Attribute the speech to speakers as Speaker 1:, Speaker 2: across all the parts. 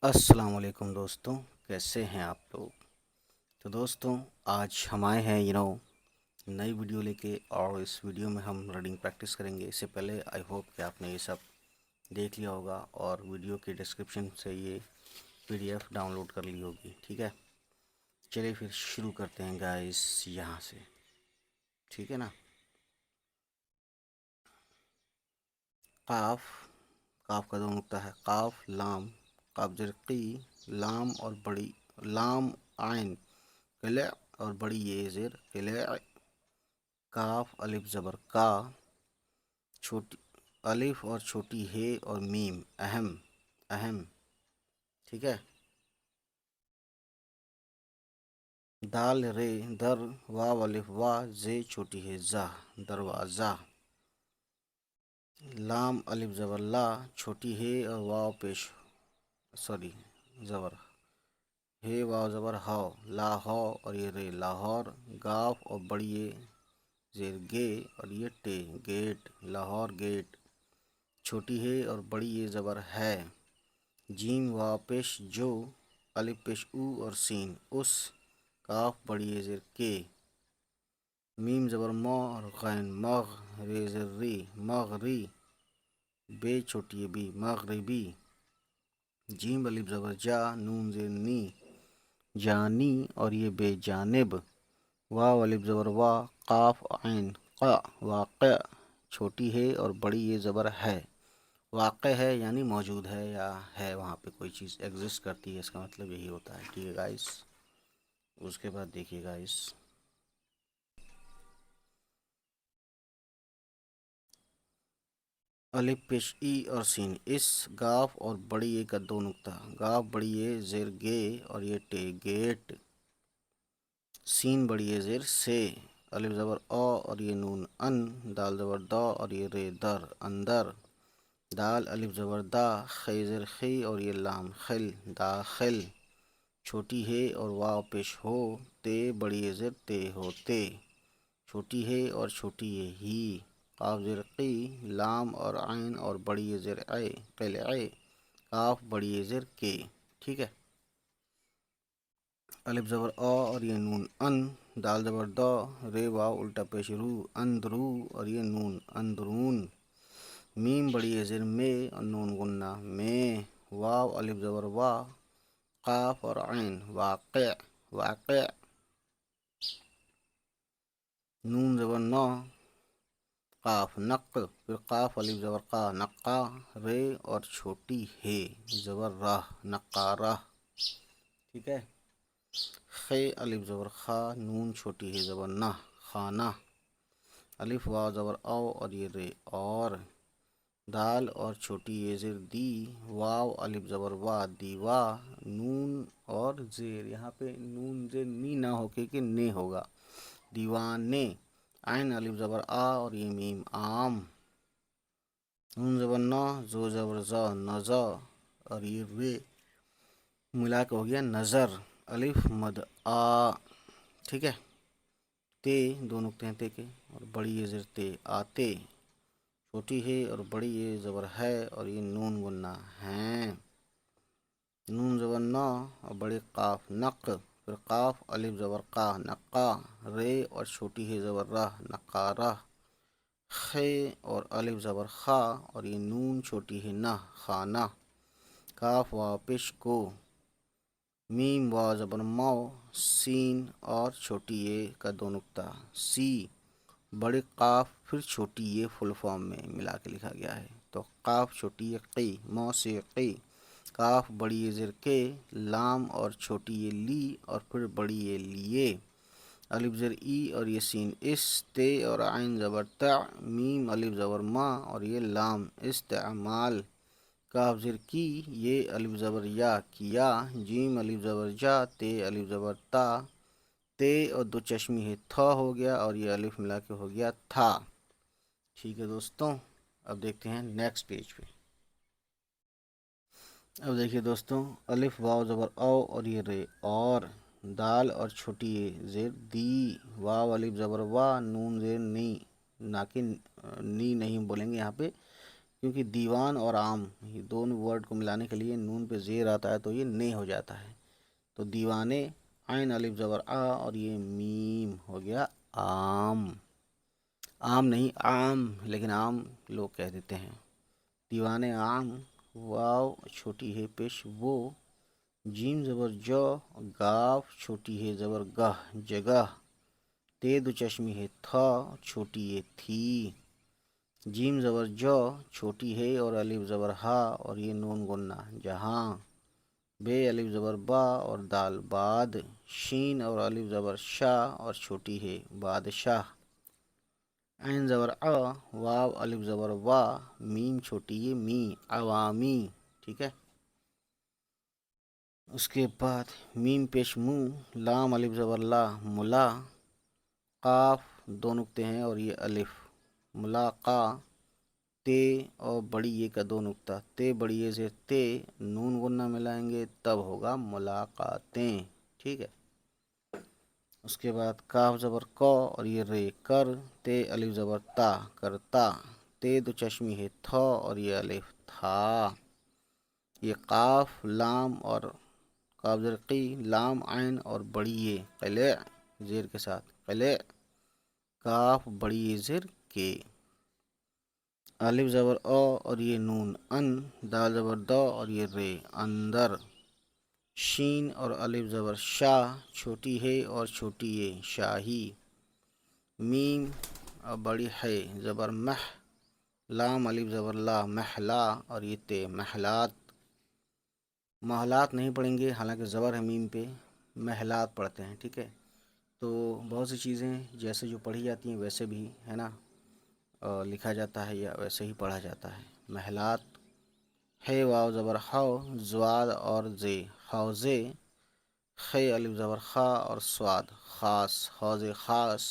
Speaker 1: السلام علیکم دوستوں، کیسے ہیں آپ لوگ؟ تو دوستوں، آج ہم آئے ہیں نئی ویڈیو لے کے، اور اس ویڈیو میں ہم ریڈنگ پریکٹس کریں گے۔ اس سے پہلے آئی ہوپ کہ آپ نے یہ سب دیکھ لیا ہوگا اور ویڈیو کے ڈسکرپشن سے یہ PDF ڈاؤن لوڈ کر لی ہوگی، ٹھیک ہے؟ چلیے پھر شروع کرتے ہیں گائز یہاں سے، ٹھیک ہے نا؟ قاف، قاف کا دو نقطہ ہے، قاف لام، قاف زرقی، لام اور بڑی لام عین قلع اور بڑی یہ زیر قلع، کاف الف زبر کا، چھوٹی الف اور چھوٹی ہے اور میم اہم اہم، ٹھیک ہے؟ دال رے در، واو الف وا، زے چھوٹی ہے زا، دروازہ، لام الف زبر لا، چھوٹی ہے اور واو پیش زبر ہے، واو زبر ہاؤ، لا ہو اور یہ رے لاہور، گاف اور بڑی یہ زیر گے اور یہ ٹے گیٹ، لاہور گیٹ، چھوٹی ہے اور بڑی یہ زبر ہے، جیم واو پیش جو، الف پیش او اور سین اس، کاف بڑی یہ زیر کے، میم زبر مو اور غین مغ، رے زر ری مغری، بے چھوٹی ہے بی مغربی، جیم الف زبر جا، نون زیر نی جانی اور یہ بے جانب، واو الف زبر وا، قاف عین قا، واقع، چھوٹی ہے اور بڑی یہ زبر ہے، واقع ہے یعنی موجود ہے یا ہے وہاں پہ کوئی چیز ایگزسٹ کرتی ہے، اس کا مطلب یہی ہوتا ہے، ٹھیک ہے گائس؟ اس کے بعد دیکھیے گائس، الف پیش ای اور سین اس، گاف اور بڑی اے کا دو نقطہ، گاف بڑی اے زیر گے اور یہ ٹے گیٹ، سین بڑی اے زیر سے، الف زبر او اور یہ نون ان، دال زبر دو اور یہ رے در اندر، دال الف زبر دا، خے زیر خی اور یہ لام خل داخل، چھوٹی ہے اور واو پیش ہو، تے بڑی اے زیر تے ہوتے، چھوٹی ہے اور چھوٹی ہے ہی، قاف زیر قی، لام اور عین اور بڑی یہ زیر اے قلع، کاف بڑی یہ زیر کے، ٹھیک ہے؟ الف زبر او اور یہ نون ان، دال زبر دو، رے واو الٹا پیش رو اندرو اور یہ نون اندرون، میم بڑی یہ زیر میں اور نون غنہ میں، واو الف زبر وا، قاف اور عین واقع واقع، نون زبر نو، قاف نق، پھر قاف الف زبر قا نقا، رے اور چھوٹی ہے زبر راہ نقارہ، ٹھیک ہے؟ خے الف زبر خا، نون چھوٹی ہے زبر نہ خانہ، الف واو زبر او اور یہ رے اور، دال اور چھوٹی یہ زیر دی، واو الف زبر وا دیوا، نون اور زیر، یہاں پہ نون زیر نی نہ ہو کے کہ نے ہوگا، دیوانے، عین الف زبر آ اور یہ میم عام، نون زبر نو، زو زبر زا نزا اور یہ رے ملا کے ہو گیا نظر، الف مد آ، ٹھیک ہے؟ تے دو نقطے ہیں تے کے اور بڑی یہ زیر تے آتے، چھوٹی ہے اور بڑی یہ زبر ہے اور یہ نون غنہ ہیں، نون زبر نو اور بڑی قاف نق، پھر قاف الف زبر قا نقا، رے اور چھوٹی ہے زبر راہ نقارہ، خے اور الف زبر خا اور یہ نون چھوٹی ہے نہ خانہ، کاف واو پیش کو، میم واو زبر مو، سین اور چھوٹی اے کا دو نقطہ سی، بڑی قاف پھر چھوٹی یہ فل فارم میں ملا کے لکھا گیا ہے، تو قاف چھوٹی یہ قی موسیقی، کاف بڑی یہ زیر کے، لام اور چھوٹی یہ لی اور پھر بڑی یہ لیے، الف زر ای اور یہ سین اس، تے اور عین زبر تع، میم الف زبر ما اور یہ لام استعمال، کاف زر کی، یہ الف زبر یا کیا، جیم الف زبر جا، تے الف زبر تا، تے اور دو چشمی ہے تھا ہو گیا اور یہ الف ملا کے ہو گیا تھا، ٹھیک ہے دوستوں؟ اب دیکھتے ہیں نیکسٹ پیج پہ، اب دیکھیے دوستوں، الف واو زبر او اور یہ رے اور، دال اور چھوٹی یہ زیر دی، واو الف زبر وا، نون زیر نی، نہ کہ نی نہیں بولیں گے یہاں پہ کیونکہ دیوان اور عام یہ دونوں ورڈ کو ملانے کے لیے نون پہ زیر آتا ہے تو یہ نے ہو جاتا ہے. تو دیوانے عین الف زبر آ اور یہ میم ہو گیا عام. عام نہیں عام، لیکن عام لوگ کہہ دیتے ہیں. دیوانے عام، واو چھوٹی ہے پیش وہ، جیم زبر جو، گاف چھوٹی ہے زبر گہ جگہ، تے دو چشمی ہے تھا چھوٹی ہے تھی، جیم زبر جو چھوٹی ہے اور الف زبر ہا اور یہ نون گننا جہاں، بے الف زبر با اور دال باد، شین اور الف زبر شاہ اور چھوٹی ہے بادشاہ، عین زبر آ، واو الف زبر وا، میم چھوٹی ہے می عوامی. ٹھیک ہے. اس کے بعد میم پیش منہ، لام الف زبر لا ملا، قاف دو نقطے ہیں اور یہ الف، ملاقا، تے اور بڑی یہ کا دو نقطہ، تے بڑی یہ سے تے نون غنہ ملائیں گے تب ہوگا ملاقاتیں. ٹھیک ہے. اس کے بعد کاف زبر کو اور یہ رے کر، تے الف زبر تا کرتا، تے دو چشمی ہے تھو اور یہ الف تھا، یہ قاف لام اور قاف زر قی لام عین اور بڑی یہ قلع زیر کے ساتھ قلع، کاف بڑی یہ زر کے، الف زبر او اور یہ نون ان، دال زبر دو اور یہ رے اندر، شین اور الف زبر شاہ چھوٹی ہے اور چھوٹی ہے شاہی، میم اور بڑی ہے زبر مح، لام الف زبر لا محلا اور یہ تے محلات. محلات نہیں پڑھیں گے حالانکہ زبر ہے میم پہ، محلات پڑھتے ہیں. ٹھیک ہے. تو بہت سی چیزیں جیسے جو پڑھی جاتی ہیں ویسے بھی ہے نا لکھا جاتا ہے یا ویسے ہی پڑھا جاتا ہے. محلات ہے واو زبر ہو زواد اور زے حوزے، خے الف زبر خا اور سواد خاص حوض خاص،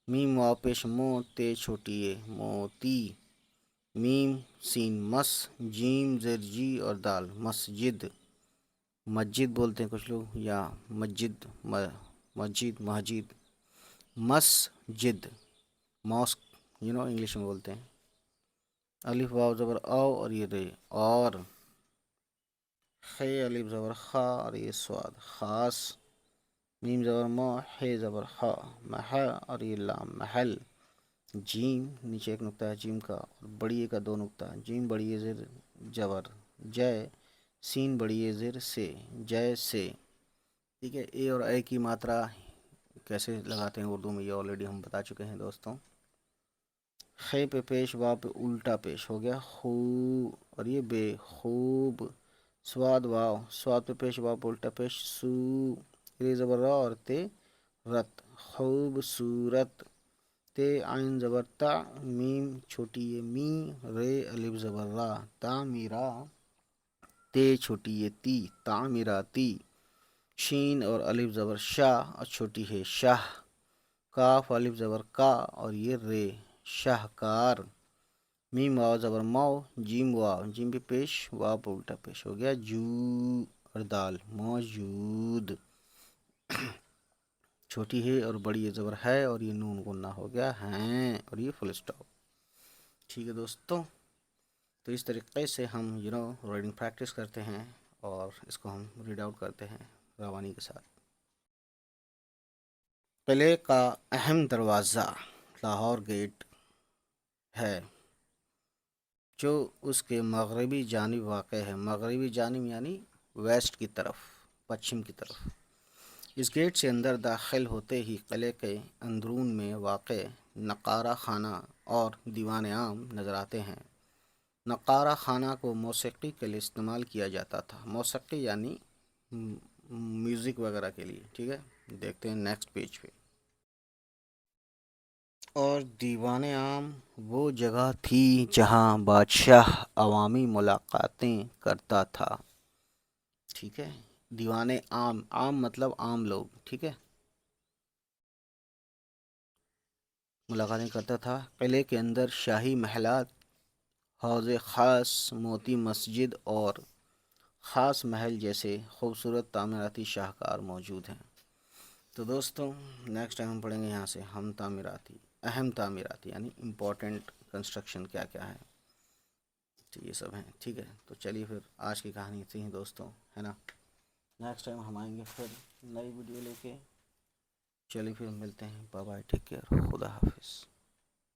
Speaker 1: میم واو پیش مو تے چھوٹی ہے موتی، میم سین مس، جیم زیر جی اور دال مسجد، مسجد بولتے ہیں کچھ لوگ یا مسجد مسجد، مسجد ماسک انگلش میں بولتے ہیں. الف واو زبر او اور یہ رے اور، خے الف زبر خا اور یہ سواد خاص، میم زبر مو ہے زبر خا مح اور یہ لام محل، جیم نیچے ایک نقطہ ہے جیم کا اور بڑی کا دو نقطہ، جیم بڑی زر جبر جے، سین بڑی زر سے جے سے. ٹھیک ہے. اے اور اے کی ماترا کیسے لگاتے ہیں اردو میں یہ آلریڈی ہم بتا چکے ہیں دوستوں. خے پہ پیش وا پہ الٹا پیش ہو گیا خو اور یہ بے خوب، سواد واو سواد پہ پیش وا پہ الٹا پیش سو، رے زبر را اور تے رت خوبصورت، تے عین زبر تا میم چھوٹی ہے می، رے الف زبر را تعمیرا، تے چھوٹی ہے تی تعمیراتی، شین اور الف زبر شاہ اور چھوٹی ہے شاہ، کاف الف زبر کا اور یہ رے شاہکار، میم واو زبر مو، جیم واو جیم پہ پیش واو پہ الٹا پیش ہو گیا جو اور دال موجود، چھوٹی ہے اور بڑی یہ زبر ہے اور یہ نون غنہ ہو گیا ہیں اور یہ فل اسٹاپ. ٹھیک ہے دوستوں. تو اس طریقے سے ہم ریڈنگ پریکٹس کرتے ہیں اور اس کو ہم ریڈ آؤٹ کرتے ہیں روانی کے ساتھ. قلعے کا اہم دروازہ لاہور گیٹ ہے جو اس کے مغربی جانب واقع ہے. مغربی جانب یعنی ویسٹ کی طرف، پچھم کی طرف. اس گیٹ سے اندر داخل ہوتے ہی قلعے کے اندرون میں واقع نقارہ خانہ اور دیوان عام نظر آتے ہیں. نقارہ خانہ کو موسیقی کے لیے استعمال کیا جاتا تھا. موسیقی یعنی میوزک وغیرہ کے لیے. ٹھیک ہے. دیکھتے ہیں نیکسٹ پیج پہ. اور دیوان عام وہ جگہ تھی جہاں بادشاہ عوامی ملاقاتیں کرتا تھا. ٹھیک ہے. دیوان عام، عام مطلب عام لوگ. ٹھیک ہے. ملاقاتیں کرتا تھا. قلعے کے اندر شاہی محلات، حوض خاص، موتی مسجد اور خاص محل جیسے خوبصورت تعمیراتی شاہکار موجود ہیں. تو دوستوں نیکسٹ ٹائم ہم پڑھیں گے یہاں سے اہم تعمیراتی یعنی امپورٹنٹ کنسٹرکشن کیا کیا ہے. تو یہ سب ہیں. ٹھیک ہے، تو چلیے پھر آج کی کہانی اتنی ہی دوستوں، ہے نا. نیکسٹ ٹائم ہم آئیں گے پھر نئی ویڈیو لے کے. چلیے پھر ملتے ہیں، بائے بائے، ٹیک کیئر، خدا حافظ.